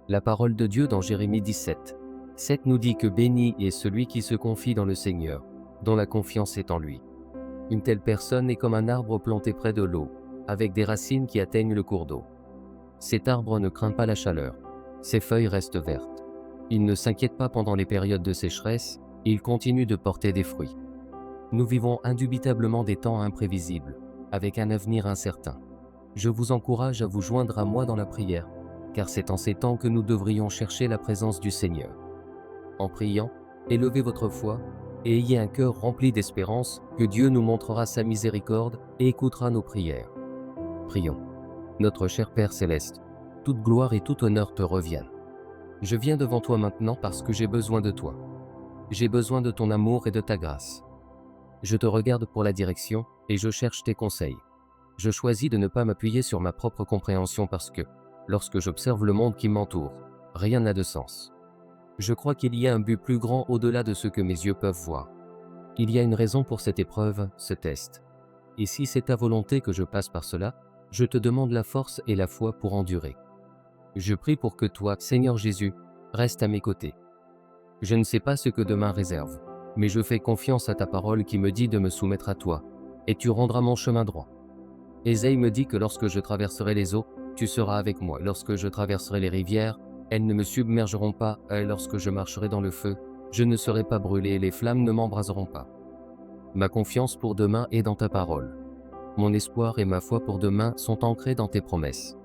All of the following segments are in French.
La parole de Dieu dans Jérémie 17. 7 nous dit que béni est celui qui se confie dans le Seigneur, dont la confiance est en lui. Une telle personne est comme un arbre planté près de l'eau, avec des racines qui atteignent le cours d'eau. Cet arbre ne craint pas la chaleur, ses feuilles restent vertes. Il ne s'inquiète pas pendant les périodes de sécheresse, il continue de porter des fruits. Nous vivons indubitablement des temps imprévisibles, avec un avenir incertain. Je vous encourage à vous joindre à moi dans la prière, car c'est en ces temps que nous devrions chercher la présence du Seigneur. En priant, élevez votre foi et ayez un cœur rempli d'espérance que Dieu nous montrera sa miséricorde et écoutera nos prières. Prions. Notre cher Père céleste, toute gloire et tout honneur te reviennent. Je viens devant toi maintenant parce que j'ai besoin de toi. J'ai besoin de ton amour et de ta grâce. Je te regarde pour la direction et je cherche tes conseils. Je choisis de ne pas m'appuyer sur ma propre compréhension parce que, lorsque j'observe le monde qui m'entoure, rien n'a de sens. Je crois qu'il y a un but plus grand au-delà de ce que mes yeux peuvent voir. Il y a une raison pour cette épreuve, ce test. Et si c'est ta volonté que je passe par cela, je te demande la force et la foi pour endurer. Je prie pour que toi, Seigneur Jésus, restes à mes côtés. Je ne sais pas ce que demain réserve, mais je fais confiance à ta parole qui me dit de me soumettre à toi, et tu rendras mon chemin droit. Ésaïe me dit que lorsque je traverserai les eaux, tu seras avec moi. Lorsque je traverserai les rivières, elles ne me submergeront pas, et lorsque je marcherai dans le feu, je ne serai pas brûlé et les flammes ne m'embraseront pas. Ma confiance pour demain est dans ta parole. Mon espoir et ma foi pour demain sont ancrés dans tes promesses.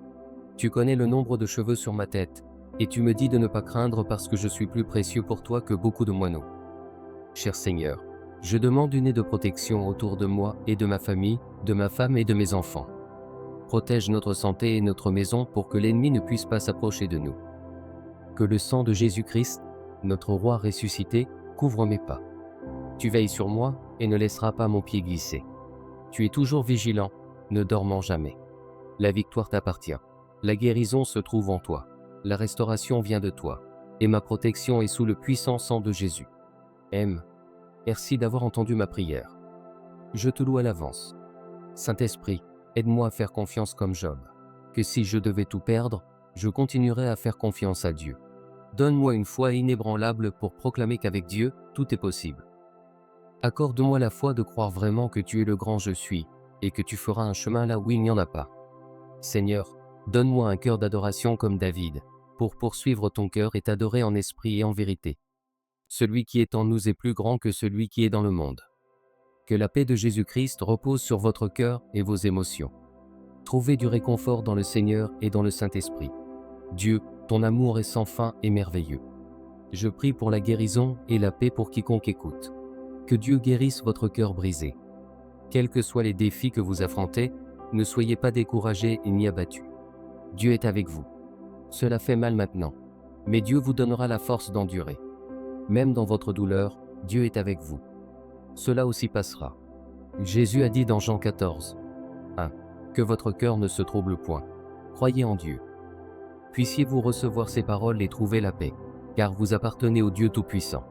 Tu connais le nombre de cheveux sur ma tête, et tu me dis de ne pas craindre parce que je suis plus précieux pour toi que beaucoup de moineaux. Cher Seigneur, je demande une aide de protection autour de moi et de ma famille, de ma femme et de mes enfants. Protège notre santé et notre maison pour que l'ennemi ne puisse pas s'approcher de nous. Que le sang de Jésus-Christ, notre roi ressuscité, couvre mes pas. Tu veilles sur moi et ne laisseras pas mon pied glisser. Tu es toujours vigilant, ne dormant jamais. La victoire t'appartient. La guérison se trouve en toi. La restauration vient de toi. Et ma protection est sous le puissant sang de Jésus. Merci d'avoir entendu ma prière. Je te loue à l'avance. Saint-Esprit, aide-moi à faire confiance comme Job. Que si je devais tout perdre, je continuerais à faire confiance à Dieu. Donne-moi une foi inébranlable pour proclamer qu'avec Dieu, tout est possible. Accorde-moi la foi de croire vraiment que tu es le grand je suis, et que tu feras un chemin là où il n'y en a pas. Seigneur, donne-moi un cœur d'adoration comme David, pour poursuivre ton cœur et t'adorer en esprit et en vérité. Celui qui est en nous est plus grand que celui qui est dans le monde. Que la paix de Jésus-Christ repose sur votre cœur et vos émotions. Trouvez du réconfort dans le Seigneur et dans le Saint-Esprit. Dieu, ton amour est sans fin et merveilleux. Je prie pour la guérison et la paix pour quiconque écoute. Que Dieu guérisse votre cœur brisé. Quels que soient les défis que vous affrontez, ne soyez pas découragés ni abattus. Dieu est avec vous. Cela fait mal maintenant, mais Dieu vous donnera la force d'endurer. Même dans votre douleur, Dieu est avec vous. Cela aussi passera. Jésus a dit dans Jean 14, 1, que votre cœur ne se trouble point. Croyez en Dieu. Puissiez-vous recevoir ces paroles et trouver la paix, car vous appartenez au Dieu Tout-Puissant.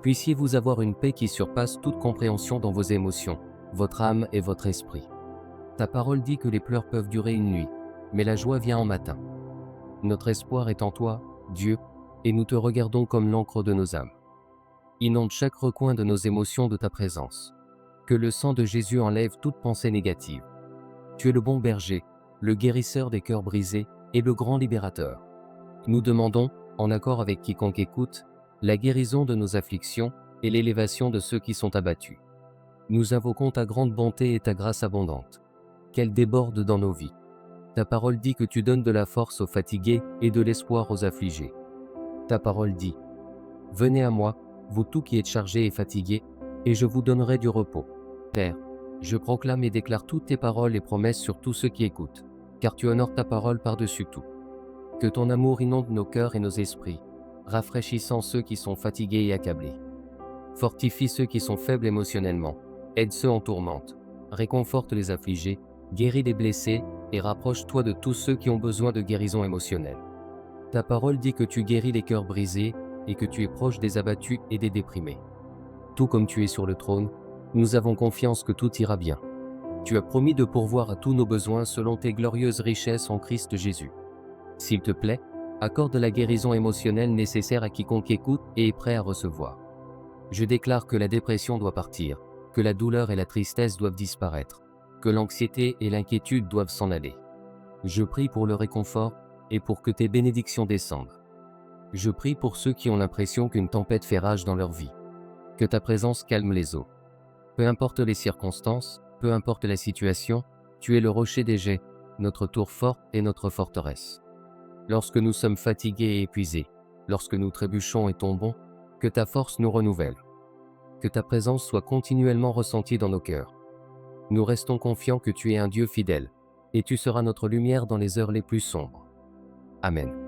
Puissiez-vous avoir une paix qui surpasse toute compréhension dans vos émotions, votre âme et votre esprit. Ta parole dit que les pleurs peuvent durer une nuit, mais la joie vient en matin. Notre espoir est en toi, Dieu, et nous te regardons comme l'encre de nos âmes. Inonde chaque recoin de nos émotions de ta présence. Que le sang de Jésus enlève toute pensée négative. Tu es le bon berger, le guérisseur des cœurs brisés et le grand libérateur. Nous demandons, en accord avec quiconque écoute, la guérison de nos afflictions et l'élévation de ceux qui sont abattus. Nous invoquons ta grande bonté et ta grâce abondante. Qu'elle déborde dans nos vies. Ta parole dit que tu donnes de la force aux fatigués et de l'espoir aux affligés. Ta parole dit, « Venez à moi, vous tous qui êtes chargés et fatigués, et je vous donnerai du repos. » Père, je proclame et déclare toutes tes paroles et promesses sur tous ceux qui écoutent, car tu honores ta parole par-dessus tout. Que ton amour inonde nos cœurs et nos esprits, rafraîchissant ceux qui sont fatigués et accablés. Fortifie ceux qui sont faibles émotionnellement, aide ceux en tourmente, réconforte les affligés, guéris les blessés et rapproche-toi de tous ceux qui ont besoin de guérison émotionnelle. Ta parole dit que tu guéris les cœurs brisés et que tu es proche des abattus et des déprimés. Tout comme tu es sur le trône, nous avons confiance que tout ira bien. Tu as promis de pourvoir à tous nos besoins selon tes glorieuses richesses en Christ Jésus. S'il te plaît, Accorde la guérison émotionnelle nécessaire à quiconque écoute et est prêt à recevoir. Je déclare que la dépression doit partir, que la douleur et la tristesse doivent disparaître, que l'anxiété et l'inquiétude doivent s'en aller. Je prie pour le réconfort et pour que tes bénédictions descendent. Je prie pour ceux qui ont l'impression qu'une tempête fait rage dans leur vie. Que ta présence calme les eaux. Peu importe les circonstances, peu importe la situation, tu es le rocher des geais, notre tour forte et notre forteresse. Lorsque nous sommes fatigués et épuisés, lorsque nous trébuchons et tombons, que ta force nous renouvelle. Que ta présence soit continuellement ressentie dans nos cœurs. Nous restons confiants que tu es un Dieu fidèle, et tu seras notre lumière dans les heures les plus sombres. Amen.